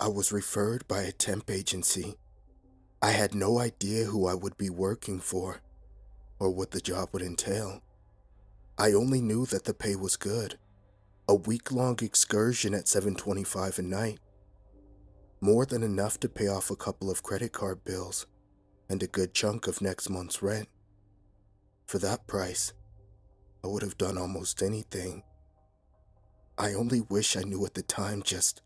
I was referred by a temp agency. I had no idea who I would be working for or what the job would entail. I only knew that the pay was good. A week-long excursion at $7.25 a night. More than enough to pay off a couple of credit card bills and a good chunk of next month's rent. For that price, I would have done almost anything. I only wish I knew at the time just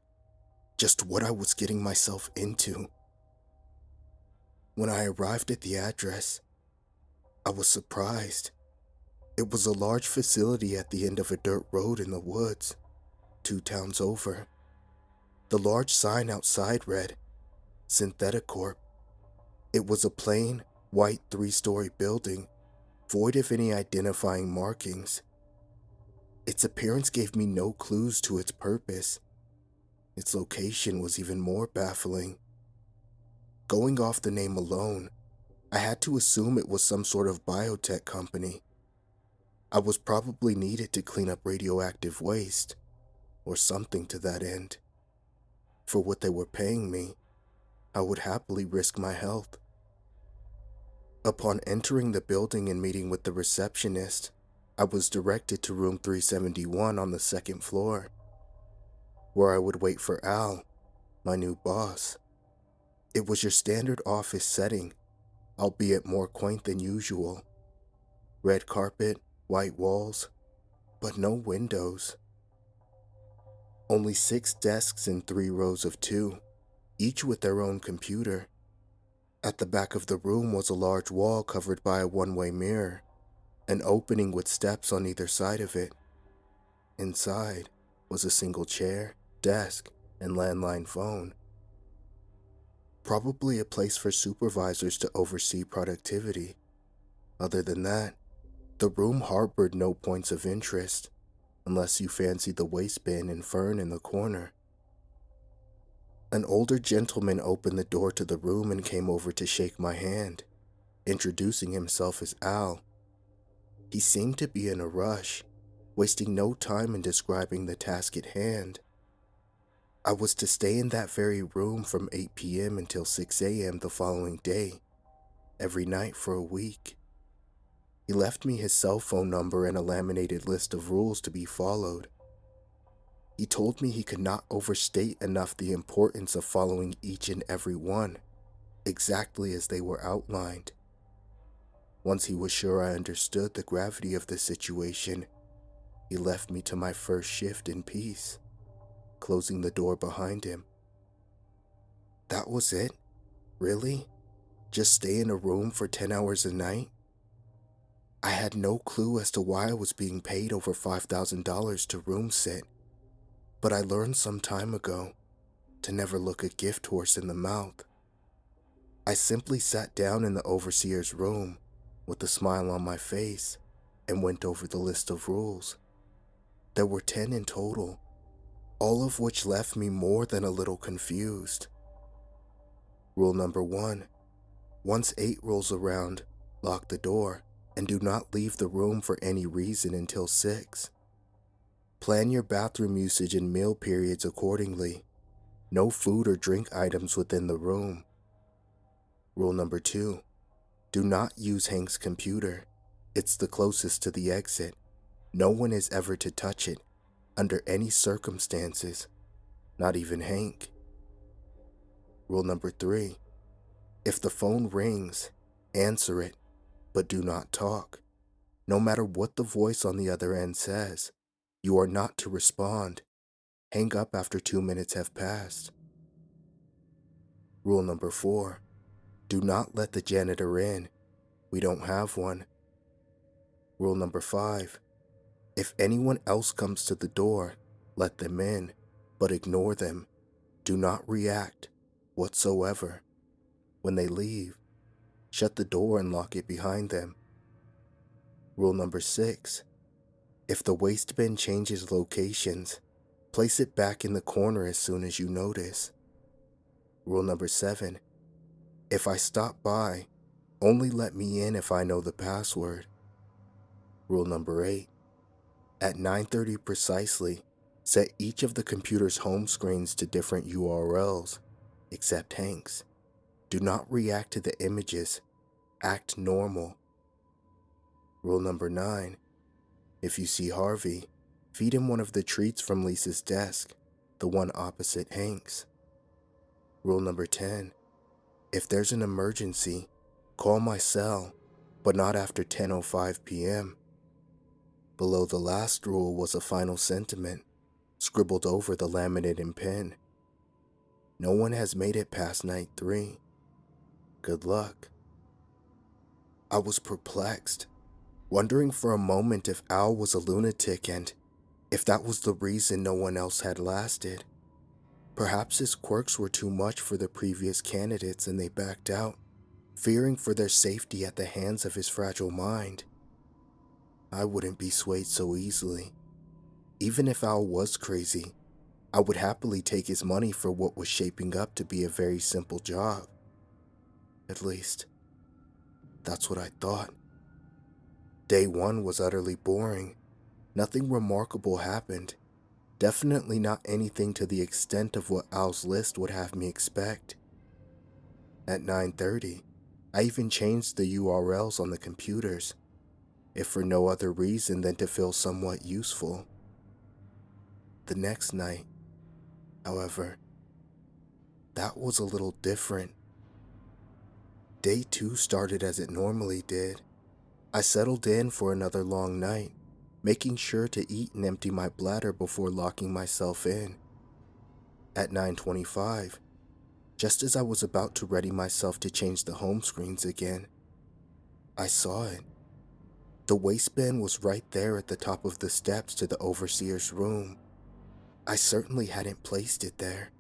what I was getting myself into. When I arrived at the address, I was surprised. It was a large facility at the end of a dirt road in the woods, 2 towns over. The large sign outside read, Syntheticorp. It was a plain, white 3-story building, void of any identifying markings. Its appearance gave me no clues to its purpose. Its location was even more baffling. Going off the name alone, I had to assume it was some sort of biotech company. I was probably needed to clean up radioactive waste, or something to that end. For what they were paying me, I would happily risk my health. Upon entering the building and meeting with the receptionist, I was directed to room 371 on the 2nd floor, where I would wait for Al, my new boss. It was your standard office setting, albeit more quaint than usual. Red carpet, white walls, but no windows. Only 6 desks in 3 rows of 2, each with their own computer. At the back of the room was a large wall covered by a one-way mirror, an opening with steps on either side of it. Inside was a single chair, desk, and landline phone. Probably a place for supervisors to oversee productivity. Other than that, the room harbored no points of interest, unless you fancied the waste bin and fern in the corner. An older gentleman opened the door to the room and came over to shake my hand, introducing himself as Al. He seemed to be in a rush, wasting no time in describing the task at hand. I was to stay in that very room from 8 p.m. until 6 a.m. the following day, every night for a week. He left me his cell phone number and a laminated list of rules to be followed. He told me he could not overstate enough the importance of following each and every one, exactly as they were outlined. Once he was sure I understood the gravity of the situation, he left me to my first shift in peace, closing the door behind him. That was it? Really? Just stay in a room for 10 hours a night? I had no clue as to why I was being paid over $5,000 to room sit, but I learned some time ago to never look a gift horse in the mouth. I simply sat down in the overseer's room with a smile on my face and went over the list of rules. There were 10 in total, all of which left me more than a little confused. Rule number 1. Once 8 rolls around, lock the door and do not leave the room for any reason until 6. Plan your bathroom usage and meal periods accordingly. No food or drink items within the room. Rule number 2. Do not use Hank's computer. It's the closest to the exit. No one is ever to touch it, under any circumstances, not even Hank. Rule number 3. If the phone rings, answer it, but do not talk. No matter what the voice on the other end says, you are not to respond. Hang up after 2 minutes have passed. Rule number 4. Do not let the janitor in. We don't have one. Rule number 5. If anyone else comes to the door, let them in, but ignore them. Do not react whatsoever. When they leave, shut the door and lock it behind them. Rule number 6. If the waste bin changes locations, place it back in the corner as soon as you notice. Rule number 7. If I stop by, only let me in if I know the password. Rule number 8. At 9:30 precisely, Set each of the computer's home screens to different URLs, except Hank's. Do not react to the images. Act normal. Rule number 9. If you see Harvey, feed him one of the treats from Lisa's desk, the one opposite Hank's. Rule number 10. If there's an emergency, call my cell, but not after 10:05 p.m. Below the last rule was a final sentiment, scribbled over the laminate in pen. No one has made it past night 3. Good luck. I was perplexed, wondering for a moment if Al was a lunatic and if that was the reason no one else had lasted. Perhaps his quirks were too much for the previous candidates and they backed out, fearing for their safety at the hands of his fragile mind. I wouldn't be swayed so easily. Even if Al was crazy, I would happily take his money for what was shaping up to be a very simple job. At least, that's what I thought. Day 1 was utterly boring. Nothing remarkable happened. Definitely not anything to the extent of what Al's list would have me expect. At 9:30, I even changed the URLs on the computers, if for no other reason than to feel somewhat useful. The next night, however, that was a little different. Day 2 started as it normally did. I settled in for another long night, making sure to eat and empty my bladder before locking myself in. At 9:25, just as I was about to ready myself to change the home screens again, I saw it. The waistband was right there at the top of the steps to the overseer's room. I certainly hadn't placed it there.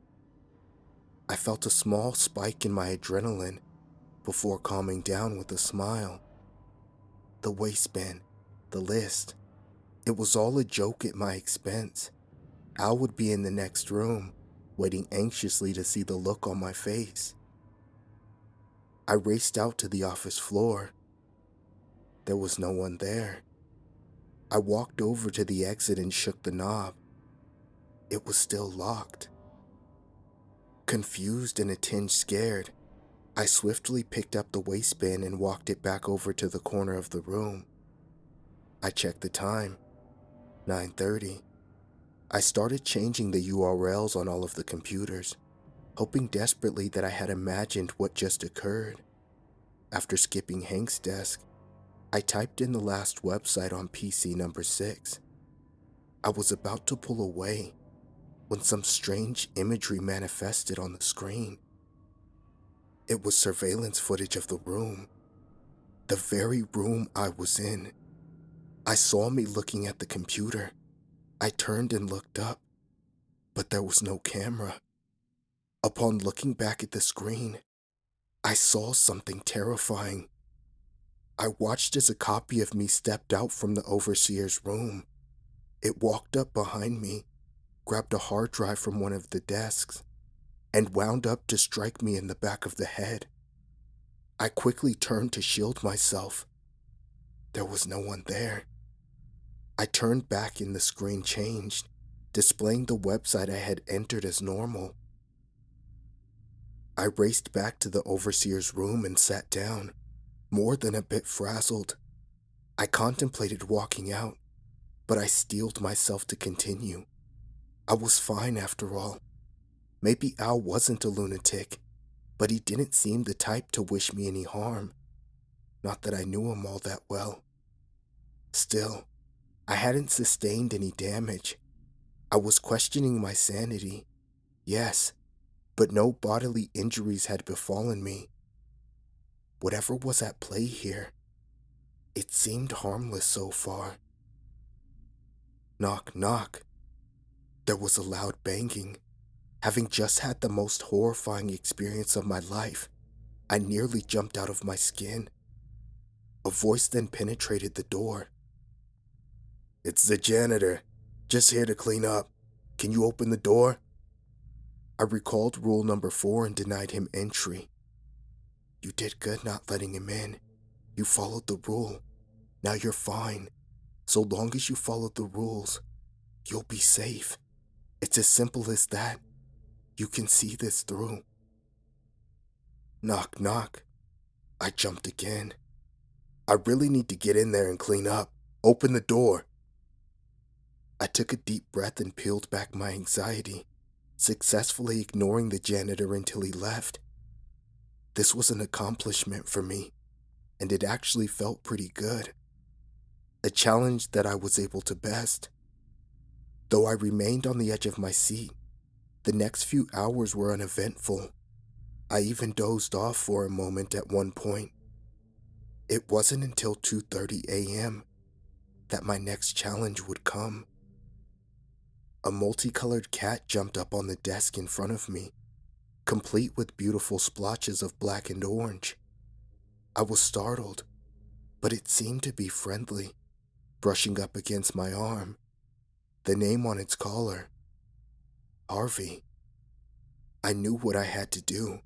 I felt a small spike in my adrenaline before calming down with a smile. The waistband, the list, it was all a joke at my expense. Al would be in the next room, waiting anxiously to see the look on my face. I raced out to the office floor. There was no one there. I walked over to the exit and shook the knob. It was still locked. Confused and a tinge scared, I swiftly picked up the waistband and walked it back over to the corner of the room. I checked the time, 9:30. I started changing the URLs on all of the computers, hoping desperately that I had imagined what just occurred. After skipping Hank's desk, I typed in the last website on PC number 6. I was about to pull away when some strange imagery manifested on the screen. It was surveillance footage of the room, the very room I was in. I saw me looking at the computer. I turned and looked up, but there was no camera. Upon looking back at the screen, I saw something terrifying. I watched as a copy of me stepped out from the overseer's room. It walked up behind me, grabbed a hard drive from one of the desks, and wound up to strike me in the back of the head. I quickly turned to shield myself. There was no one there. I turned back and the screen changed, displaying the website I had entered as normal. I raced back to the overseer's room and sat down, more than a bit frazzled. I contemplated walking out, but I steeled myself to continue. I was fine after all. Maybe Al wasn't a lunatic, but he didn't seem the type to wish me any harm. Not that I knew him all that well. Still, I hadn't sustained any damage. I was questioning my sanity, yes, but no bodily injuries had befallen me. Whatever was at play here, it seemed harmless so far. Knock, knock. There was a loud banging. Having just had the most horrifying experience of my life, I nearly jumped out of my skin. A voice then penetrated the door. "It's the janitor. Just here to clean up. Can you open the door?" I recalled rule number 4 and denied him entry. "You did good not letting him in. You followed the rule. Now you're fine. So long as you follow the rules, you'll be safe." It's as simple as that. You can see this through. Knock, knock. I jumped again. I really need to get in there and clean up. Open the door. I took a deep breath and peeled back my anxiety, successfully ignoring the janitor until he left. This was an accomplishment for me, and it actually felt pretty good. A challenge that I was able to best. Though I remained on the edge of my seat, the next few hours were uneventful. I even dozed off for a moment at one point. It wasn't until 2:30 a.m. that my next challenge would come. A multicolored cat jumped up on the desk in front of me, complete with beautiful splotches of black and orange. I was startled, but it seemed to be friendly, brushing up against my arm. The name on its collar, Harvey. I knew what I had to do.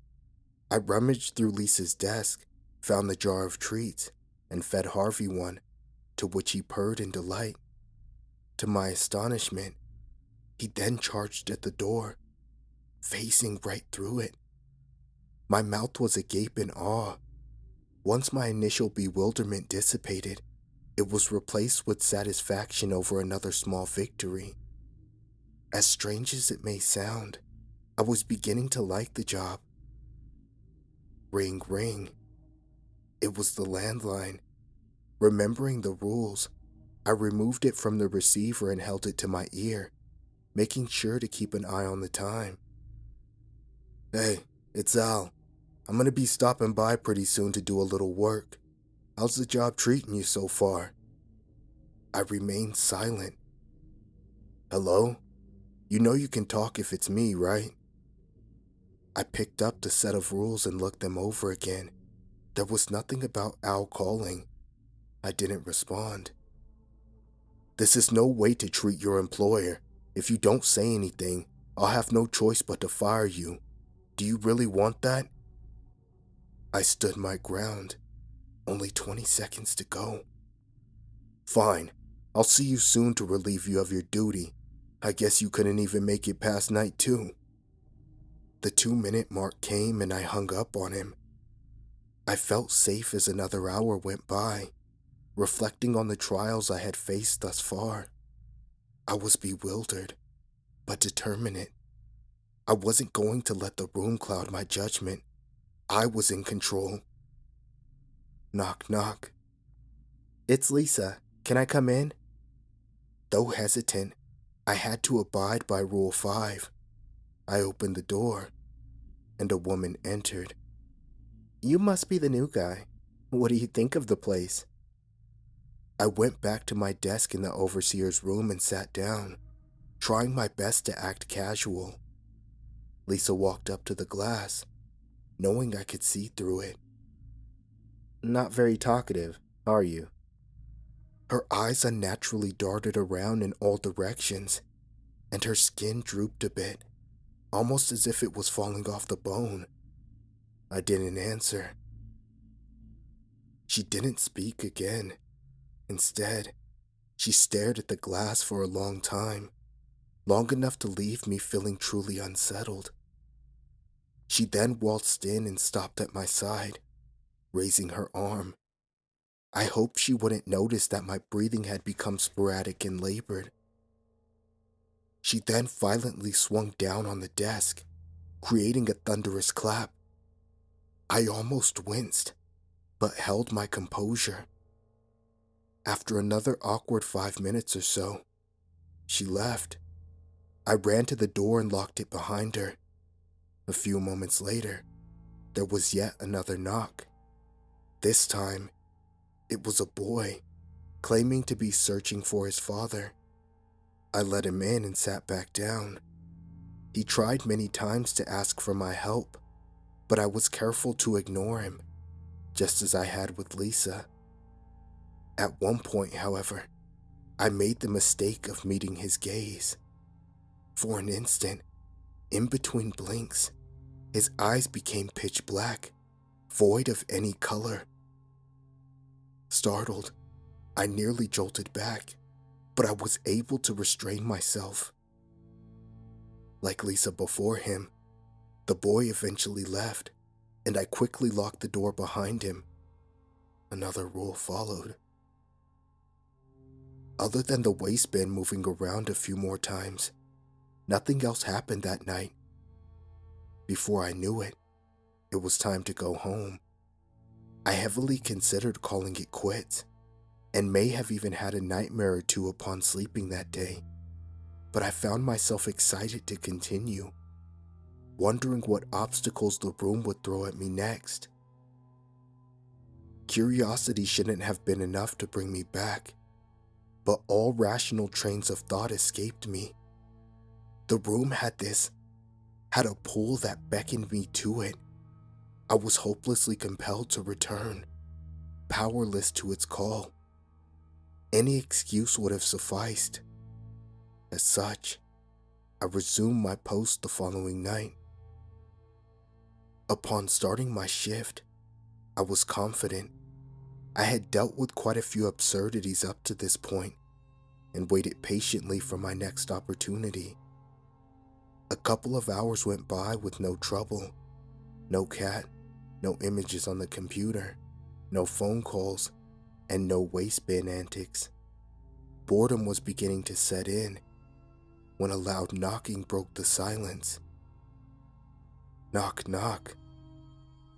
I rummaged through Lisa's desk, found the jar of treats, and fed Harvey one, to which he purred in delight. To my astonishment, he then charged at the door, facing right through it. My mouth was agape in awe. Once my initial bewilderment dissipated, it was replaced with satisfaction over another small victory. As strange as it may sound, I was beginning to like the job. Ring, ring. It was the landline. Remembering the rules, I removed it from the receiver and held it to my ear, making sure to keep an eye on the time. Hey, it's Al. I'm gonna be stopping by pretty soon to do a little work. How's the job treating you so far? I remained silent. Hello? You know you can talk if it's me, right? I picked up the set of rules and looked them over again. There was nothing about Al calling. I didn't respond. This is no way to treat your employer. If you don't say anything, I'll have no choice but to fire you. Do you really want that? I stood my ground. Only 20 seconds to go. Fine. I'll see you soon to relieve you of your duty. I guess you couldn't even make it past night 2. The 2-minute mark came and I hung up on him. I felt safe as another hour went by, reflecting on the trials I had faced thus far. I was bewildered, but determined. I wasn't going to let the room cloud my judgment. I was in control. Knock, knock. It's Lisa. Can I come in? Though hesitant, I had to abide by Rule 5. I opened the door, and a woman entered. You must be the new guy. What do you think of the place? I went back to my desk in the overseer's room and sat down, trying my best to act casual. Lisa walked up to the glass, knowing I could see through it. Not very talkative, are you? Her eyes unnaturally darted around in all directions, and her skin drooped a bit, almost as if it was falling off the bone. I didn't answer. She didn't speak again. Instead, she stared at the glass for a long time, long enough to leave me feeling truly unsettled. She then waltzed in and stopped at my side, raising her arm. I hoped she wouldn't notice that my breathing had become sporadic and labored. She then violently swung down on the desk, creating a thunderous clap. I almost winced, but held my composure. After another awkward 5 minutes or so, she left. I ran to the door and locked it behind her. A few moments later, there was yet another knock. This time, it was a boy, claiming to be searching for his father. I let him in and sat back down. He tried many times to ask for my help, but I was careful to ignore him, just as I had with Lisa. At one point, however, I made the mistake of meeting his gaze. For an instant, in between blinks, his eyes became pitch black, void of any color. Startled, I nearly jolted back, but I was able to restrain myself. Like Lisa before him, the boy eventually left, and I quickly locked the door behind him. Another rule followed. Other than the waistband moving around a few more times, nothing else happened that night. Before I knew it, it was time to go home. I heavily considered calling it quits, and may have even had a nightmare or two upon sleeping that day, but I found myself excited to continue, wondering what obstacles the room would throw at me next. Curiosity shouldn't have been enough to bring me back, but all rational trains of thought escaped me. The room had a pull that beckoned me to it. I was hopelessly compelled to return, powerless to its call. Any excuse would have sufficed. As such, I resumed my post the following night. Upon starting my shift, I was confident. I had dealt with quite a few absurdities up to this point and waited patiently for my next opportunity. A couple of hours went by with no trouble. No cat, no images on the computer, no phone calls, and no waistband antics. Boredom was beginning to set in when a loud knocking broke the silence. Knock, knock.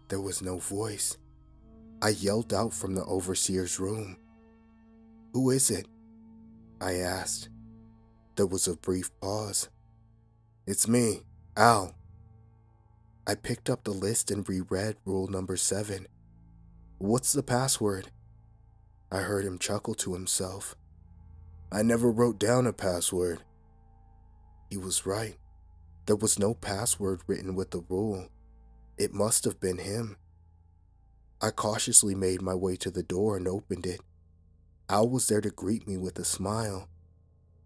There was no voice. I yelled out from the overseer's room. "Who is it?" I asked. There was a brief pause. "It's me, Al." I picked up the list and reread rule number 7. "What's the password?" I heard him chuckle to himself. "I never wrote down a password." He was right. There was no password written with the rule. It must have been him. I cautiously made my way to the door and opened it. Al was there to greet me with a smile.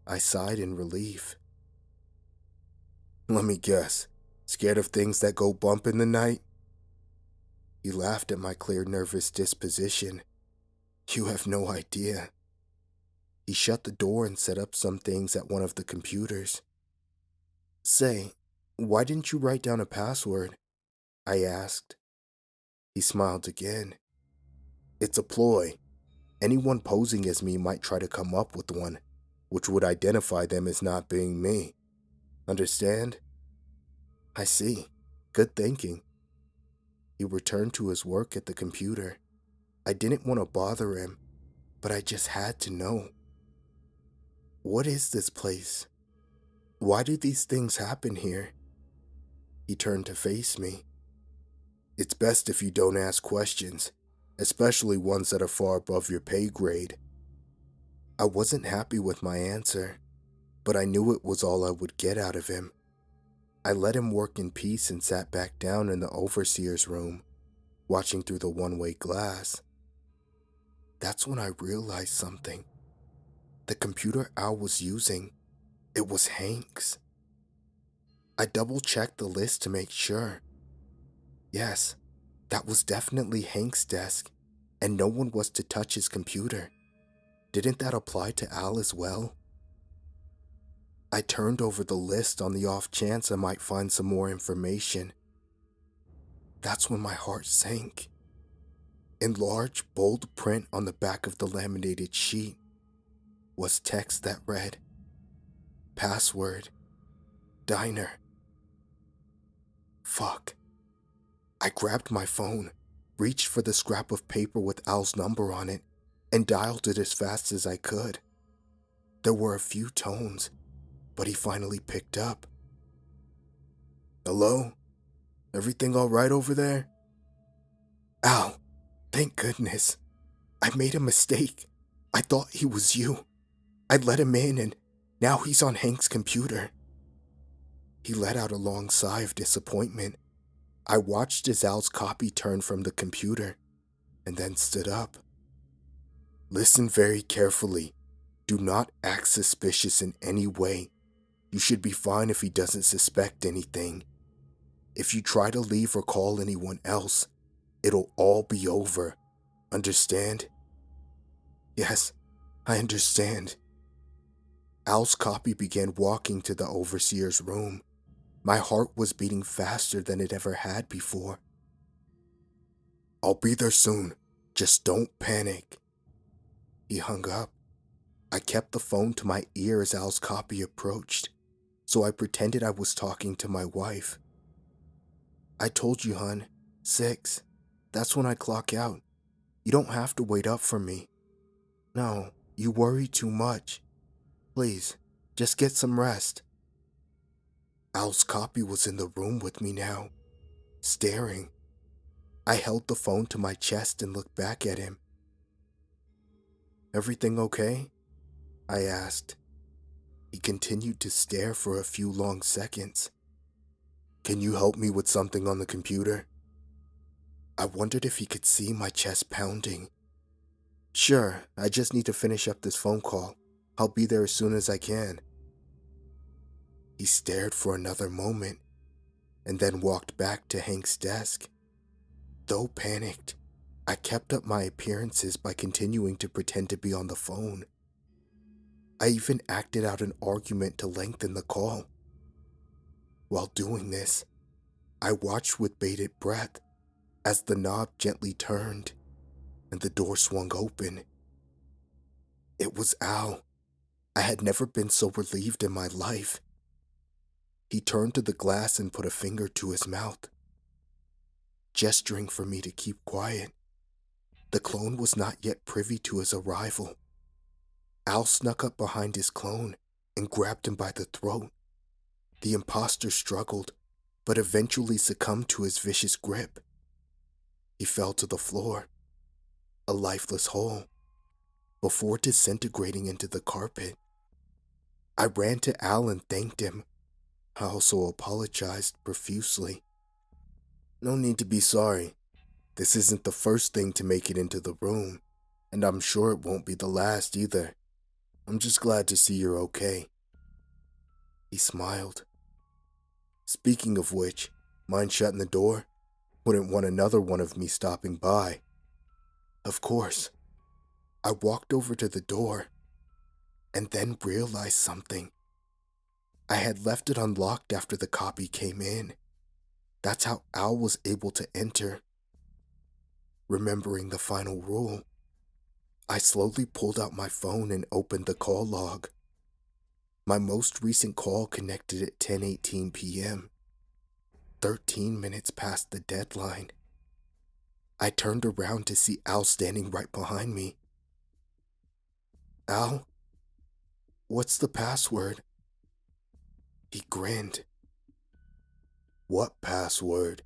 I sighed in relief. "Let me guess, scared of things that go bump in the night?" He laughed at my clear nervous disposition. "You have no idea." He shut the door and set up some things at one of the computers. "Say, why didn't you write down a password?" I asked. He smiled again. "It's a ploy. Anyone posing as me might try to come up with one, which would identify them as not being me. Understand?" "I see. Good thinking." He returned to his work at the computer. I didn't want to bother him, but I just had to know. What is this place? Why do these things happen here? He turned to face me. "It's best if you don't ask questions, especially ones that are far above your pay grade." I wasn't happy with my answer, but I knew it was all I would get out of him. I let him work in peace and sat back down in the overseer's room, watching through the one-way glass. That's when I realized something. The computer Al was using, it was Hank's. I double-checked the list to make sure. Yes, that was definitely Hank's desk, and no one was to touch his computer. Didn't that apply to Al as well? I turned over the list on the off chance I might find some more information. That's when my heart sank. In large, bold print on the back of the laminated sheet was text that read, "Password, diner." Fuck. I grabbed my phone, reached for the scrap of paper with Al's number on it, and dialed it as fast as I could. There were a few tones, but he finally picked up. "Hello? Everything all right over there?" "Al, thank goodness. I made a mistake. I thought he was you. I let him in, and now he's on Hank's computer." He let out a long sigh of disappointment. I watched as Al's copy turned from the computer, and then stood up. "Listen very carefully. Do not act suspicious in any way. You should be fine if he doesn't suspect anything. If you try to leave or call anyone else, it'll all be over. Understand?" "Yes, I understand." Al's copy began walking to the overseer's room. My heart was beating faster than it ever had before. "I'll be there soon. Just don't panic." He hung up. I kept the phone to my ear as Al's copy approached, so I pretended I was talking to my wife. "I told you, hun. 6. That's when I clock out. You don't have to wait up for me. No, you worry too much. Please, just get some rest." Al's copy was in the room with me now, staring. I held the phone to my chest and looked back at him. "Everything okay?" I asked. He continued to stare for a few long seconds. "Can you help me with something on the computer?" I wondered if he could see my chest pounding. "Sure, I just need to finish up this phone call. I'll be there as soon as I can." He stared for another moment, and then walked back to Hank's desk. Though panicked, I kept up my appearances by continuing to pretend to be on the phone. I even acted out an argument to lengthen the call. While doing this, I watched with bated breath as the knob gently turned and the door swung open. It was Al. I had never been so relieved in my life. He turned to the glass and put a finger to his mouth, gesturing for me to keep quiet. The clone was not yet privy to his arrival. Al snuck up behind his clone and grabbed him by the throat. The imposter struggled, but eventually succumbed to his vicious grip. He fell to the floor, a lifeless hole, before disintegrating into the carpet. I ran to Al and thanked him. I also apologized profusely. "No need to be sorry. This isn't the first thing to make it into the room, and I'm sure it won't be the last either. I'm just glad to see you're okay." He smiled. "Speaking of which, mind shutting the door? Wouldn't want another one of me stopping by." "Of course." I walked over to the door, and then realized something. I had left it unlocked after the copy came in. That's how Al was able to enter. Remembering the final rule, I slowly pulled out my phone and opened the call log. My most recent call connected at 10:18 p.m., 13 minutes past the deadline. I turned around to see Al standing right behind me. "Al, what's the password?" He grinned. "What password?"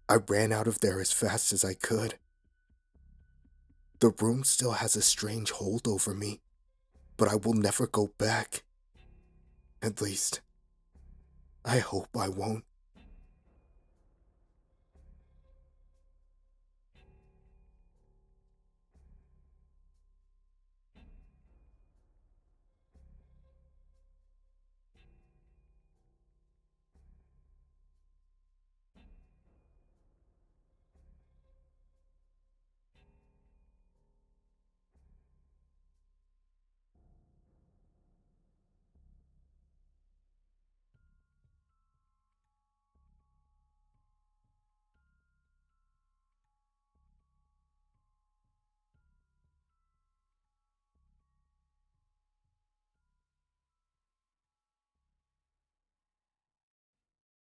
I ran out of there as fast as I could. The room still has a strange hold over me, but I will never go back. At least, I hope I won't.